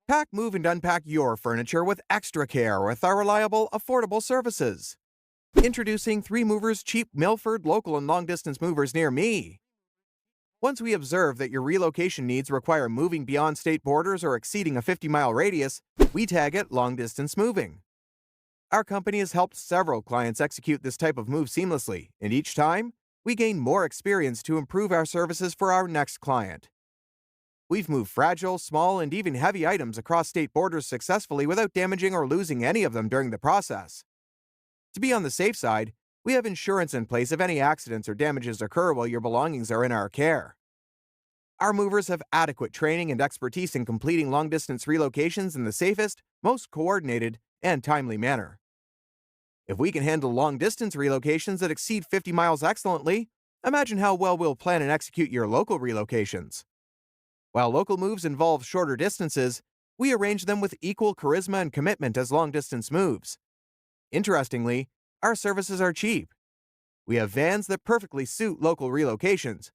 Pack, move, and unpack your furniture with extra care with our reliable, affordable services. Introducing 3 Movers Cheap Milford local and long-distance movers near me. Once we observe that your relocation needs require moving beyond state borders or exceeding a 50-mile radius, we tag it long-distance moving. Our company has helped several clients execute this type of move seamlessly, and each time, we gain more experience to improve our services for our next client. We've moved fragile, small, and even heavy items across state borders successfully without damaging or losing any of them during the process. To be on the safe side, we have insurance in place if any accidents or damages occur while your belongings are in our care. Our movers have adequate training and expertise in completing long-distance relocations in the safest, most coordinated, and timely manner. If we can handle long-distance relocations that exceed 50 miles excellently, imagine how well we'll plan and execute your local relocations. While local moves involve shorter distances, we arrange them with equal charisma and commitment as long-distance moves. Interestingly, our services are cheap. We have vans that perfectly suit local relocations,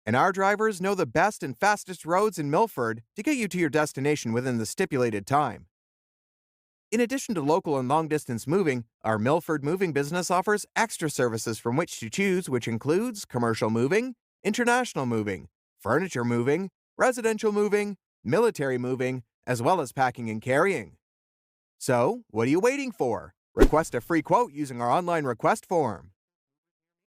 and our drivers know the best and fastest roads in Milford to get you to your destination within the stipulated time. In addition to local and long-distance moving, our Milford moving business offers extra services from which to choose, which includes commercial moving, international moving, furniture moving, residential moving, military moving, as well as packing and carrying. So, what are you waiting for? Request a free quote using our online request form.